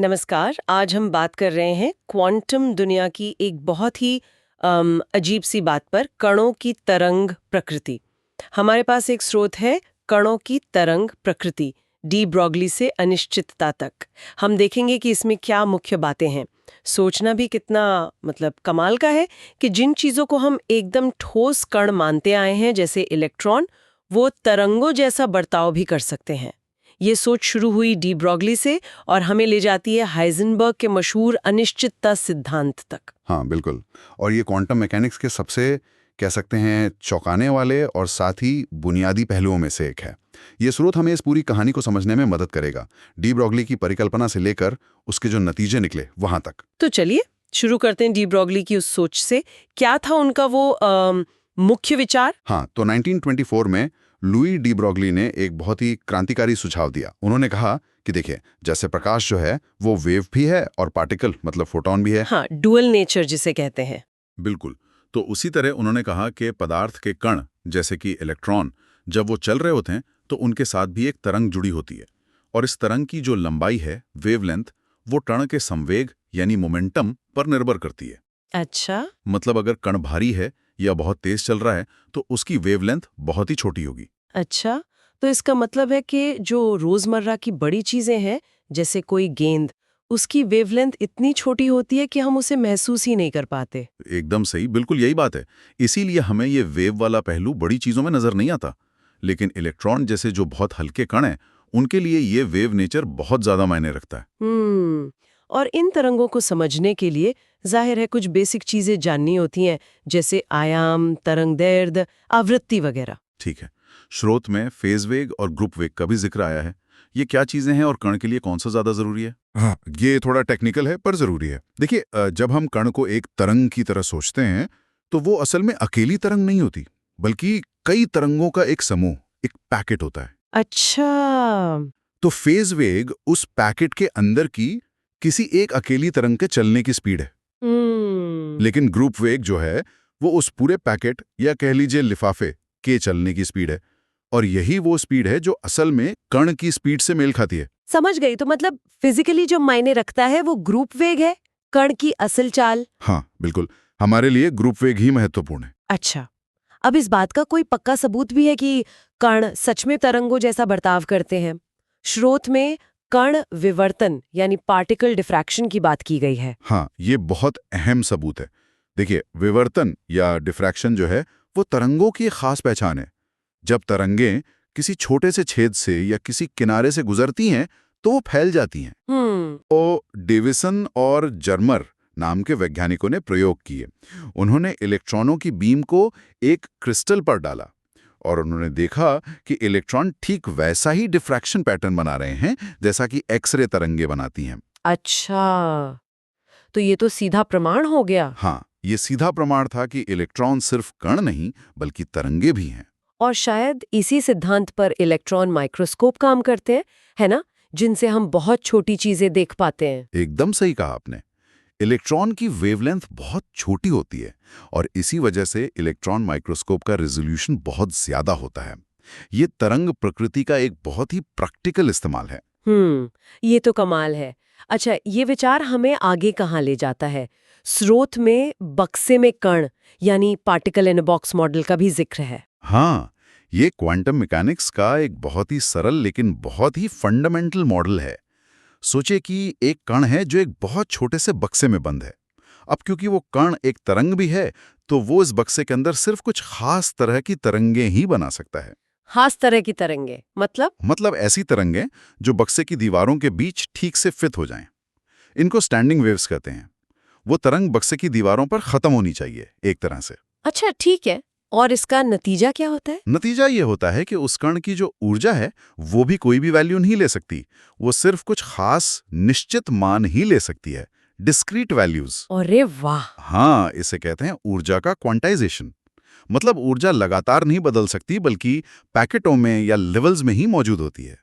नमस्कार। आज हम बात कर रहे हैं क्वांटम दुनिया की एक बहुत ही अजीब सी बात पर, कणों की तरंग प्रकृति। हमारे पास एक स्रोत है, कणों की तरंग प्रकृति, डी ब्रॉगली से अनिश्चितता तक। हम देखेंगे कि इसमें क्या मुख्य बातें हैं। सोचना भी कितना कमाल का है कि जिन चीज़ों को हम एकदम ठोस कण मानते आए हैं, जैसे इलेक्ट्रॉन, वो तरंगों जैसा बर्ताव भी कर सकते हैं। ये सोच शुरू हुई डी ब्रॉगली से और हमें ले जाती है हाइजेनबर्ग के मशहूर अनिश्चितता सिद्धांत तक। हाँ, बिल्कुल। और ये क्वांटम मैकेनिक्स के सबसे कह सकते हैं चौंकाने वाले और साथ ही बुनियादी पहलुओं में से एक है। ये स्रोत हमें इस पूरी कहानी को समझने में मदद करेगा, डी ब्रॉगली की परिकल्पना से लेकर उसके जो नतीजे निकले वहां तक। तो चलिए शुरू करते हैं डी ब्रॉगली की उस सोच से। क्या था उनका वो मुख्य विचार? हाँ, तो 1924 में लुई डी ब्रॉगली ने एक बहुत ही क्रांतिकारी सुझाव दिया। उन्होंने कहा कि देखिए, जैसे प्रकाश जो है वो वेव भी है और पार्टिकल मतलब फोटोन भी है। हाँ, डुअल नेचर जिसे कहते हैं। बिल्कुल। तो उसी तरह उन्होंने कहा कि पदार्थ के कण जैसे कि इलेक्ट्रॉन जब वो चल रहे होते हैं तो उनके साथ भी एक तरंग जुड़ी होती है, और इस तरंग की जो लंबाई है, वेवलेंथ, वो कण के संवेग यानी मोमेंटम पर निर्भर करती है। अच्छा। मतलब अगर कण भारी है या बहुत तेज चल रहा है तो उसकी वेवलेंथ बहुत ही छोटी होगी। अच्छा, तो इसका मतलब है कि जो रोजमर्रा की बड़ी चीजें हैं, जैसे कोई गेंद, उसकी वेवलेंथ इतनी छोटी होती है कि हम उसे महसूस ही नहीं कर पाते। एकदम सही, बिल्कुल यही बात है। इसीलिए हमें ये वेव वाला पहलू बड़ी चीजों में नजर नहीं आता। लेकिन इलेक्ट्रॉन जैसे जो बहुत हल्के कण हैं, उनके लिए ये वेव नेचर बहुत ज्यादा मायने रखता है। और इन तरंगों को समझने के लिए जाहिर है कुछ बेसिक चीजें जाननी होती हैं, जैसे आयाम, तरंगदैर्ध्य, आवृत्ति वगैरह। ठीक है। स्रोत में फेज वेग और ग्रुप वेग का भी जिक्र आया है। ये क्या चीजें हैं और कण के लिए कौन सा ज्यादा जरूरी है? हाँ, ये थोड़ा टेक्निकल है पर जरूरी है। देखिए, जब हम कण को एक तरंग की तरह सोचते हैं तो वो असल में अकेली तरंग नहीं होती, बल्कि कई तरंगों का एक समूह, एक पैकेट होता है। अच्छा। तो फेज वेग उस पैकेट के अंदर की किसी एक अकेली तरंग के चलने की स्पीड है। हम्म। लेकिन ग्रुप वेग जो है वो उस पूरे पैकेट या कह लीजिए लिफाफे के चलने की स्पीड है। और यही वो स्पीड है जो असल में कण की स्पीड से मेल खाती है। समझ गई। तो मतलब फिजिकली जो मायने रखता है वो ग्रुप वेग है, कण की असल चाल। हाँ, बिल्कुल। हमारे लिए ग्रुप वेग ही महत्वपूर्ण है। अच्छा, अब इस बात का कोई पक्का सबूत भी है कि कण सच में तरंगों जैसा बर्ताव करते हैं? स्रोत में कण विवर्तन यानी पार्टिकल डिफ्रैक्शन की बात की गई है। हाँ, ये बहुत अहम सबूत है। देखिए, विवर्तन या डिफ्रैक्शन जो है वो तरंगों की एक खास पहचान है। जब तरंगें किसी छोटे से छेद से या किसी किनारे से गुजरती हैं तो वो फैल जाती हैं। तो डेविसन और जर्मर नाम के वैज्ञानिकों ने प्रयोग किए। उन्होंने इलेक्ट्रॉनों की बीम को एक क्रिस्टल पर डाला और उन्होंने देखा कि इलेक्ट्रॉन ठीक वैसा ही डिफ्रैक्शन पैटर्न बना रहे हैं जैसा कि एक्सरे तरंगे बनाती हैं। अच्छा, तो ये तो सीधा प्रमाण हो गया। हाँ, ये सीधा प्रमाण था कि इलेक्ट्रॉन सिर्फ कण नहीं बल्कि तरंगे भी हैं। और शायद इसी सिद्धांत पर इलेक्ट्रॉन माइक्रोस्कोप काम करते हैं, है ना, जिनसे हम बहुत छोटी चीजें देख पाते हैं। एकदम सही कहा आपने। इलेक्ट्रॉन की वेवलेंथ बहुत छोटी होती है और इसी वजह से इलेक्ट्रॉन माइक्रोस्कोप का रेजोल्यूशन बहुत ज्यादा होता है। ये तरंग प्रकृति का एक बहुत ही प्रैक्टिकल इस्तेमाल है। ये तो कमाल है। अच्छा, ये विचार हमें आगे कहाँ ले जाता है? स्रोत में बक्से में कण यानी particle in a box model का भी जिक्र है। हाँ, ये क्वांटम मैकेनिक्स का एक बहुत ही सरल लेकिन बहुत ही फंडामेंटल मॉडल है। सोचे कि एक कण है जो एक बहुत छोटे से बक्से में बंद है। अब क्योंकि वो कण एक तरंग भी है, तो वो इस बक्से के अंदर सिर्फ कुछ खास तरह की तरंगें ही बना सकता है। खास तरह की तरंगे मतलब ऐसी तरंगें जो बक्से की दीवारों के बीच ठीक से फिट हो जाएं। इनको स्टैंडिंग वेव्स कहते हैं। वो तरंग बक्से की दीवारों पर खत्म होनी चाहिए एक तरह से। अच्छा, ठीक है। और इसका नतीजा क्या होता है? नतीजा ये होता है कि उस कण की जो ऊर्जा है वो भी कोई भी वैल्यू नहीं ले सकती। वो सिर्फ कुछ खास निश्चित मान ही ले सकती है, डिस्क्रीट वैल्यूज। अरे वाह! हाँ, इसे कहते हैं ऊर्जा का क्वांटाइजेशन। मतलब ऊर्जा लगातार नहीं बदल सकती बल्कि पैकेटों में या लेवल्स में ही मौजूद होती है।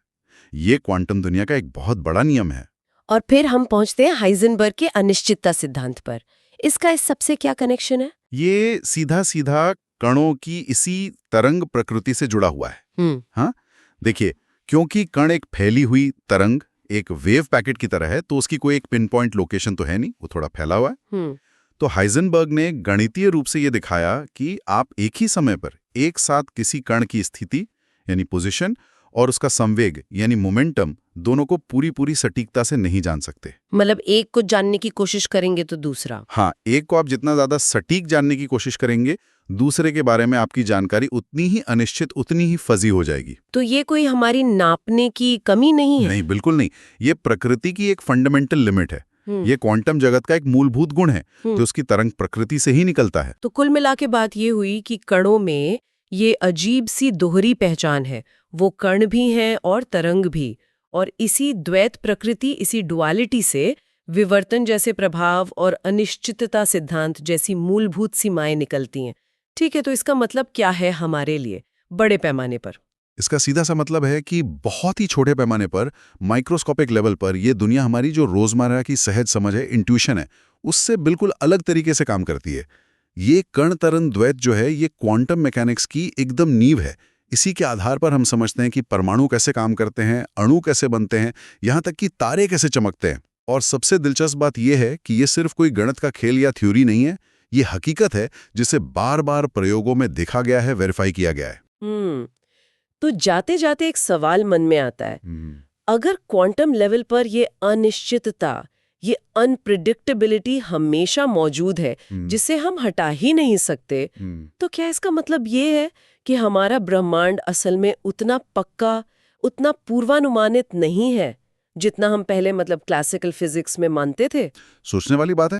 ये क्वांटम दुनिया का एक बहुत बड़ा नियम है। और फिर हम पहुंचते हैं हाइजेनबर्ग के अनिश्चितता सिद्धांत पर। इसका इस सबसे क्या कनेक्शन है? ये सीधा सीधा कणों की इसी तरंग प्रकृति से जुड़ा हुआ है। हाँ, देखिए, क्योंकि कण एक फैली हुई तरंग एक वेव पैकेट की तरह है, तो उसकी कोई एक पिन पॉइंट लोकेशन तो है नहीं, वो थोड़ा फैला हुआ है। तो हाइजेनबर्ग ने गणितीय रूप से ये दिखाया कि आप एक ही समय पर एक साथ किसी कण की स्थिति यानी पोजीशन और उसका संवेग यानी मोमेंटम दोनों को पूरी सटीकता से नहीं जान सकते। मतलब एक को जानने की कोशिश करेंगे तो दूसरा। हाँ, एक को आप जितना ज्यादा सटीक जानने की कोशिश करेंगे, दूसरे के बारे में आपकी जानकारी उतनी ही अनिश्चित, उतनी ही फजी हो जाएगी। तो ये कोई हमारी नापने की कमी नहीं है? नहीं, बिल्कुल नहीं। ये प्रकृति की एक फंडामेंटल लिमिट है। ये क्वांटम जगत का एक मूलभूत गुण है जो उसकी तरंग प्रकृति से ही निकलता है। तो कुल मिला के बात ये हुई कि कणों में ये अजीब सी दोहरी पहचान है, वो कण भी हैं और तरंग भी, और इसी द्वैत प्रकृति, इसी डुअलिटी से विवर्तन जैसे प्रभाव और अनिश्चितता सिद्धांत जैसी मूलभूत सीमाएं निकलती हैं। ठीक है, तो इसका मतलब क्या है हमारे लिए बड़े पैमाने पर? इसका सीधा सा मतलब है कि बहुत ही छोटे पैमाने पर, माइक्रोस्कोपिक लेवल पर, ये दुनिया हमारी जो रोजमर्रा की सहज समझ है, इंट्यूशन है, उससे बिल्कुल अलग तरीके से काम करती है। ये कण तरंग द्वैत जो है, ये क्वांटम मैकेनिक्स की एकदम नींव है। इसी के आधार पर हम समझते हैं कि परमाणु कैसे काम करते हैं, अणु कैसे बनते हैं, यहाँ तक कि तारे कैसे चमकते हैं। और सबसे दिलचस्प बात यह है कि ये सिर्फ कोई गणित का खेल या थ्योरी नहीं है, ये हकीकत है जिसे बार बार प्रयोगों में देखा गया है, वेरीफाई किया गया है। तो जाते जाते एक सवाल मन में आता है, अगर क्वांटम लेवल पर ये अनिश्चितता, ये अनप्रिडिक्टेबिलिटी हमेशा मौजूद है, जिसे हम हटा ही नहीं सकते, तो क्या इसका मतलब ये है कि हमारा ब्रह्मांड असल में उतना पक्का, उतना पूर्वानुमानित नहीं है जितना हम पहले मतलब क्लासिकल फिजिक्स में मानते थे? सोचने वाली बात है।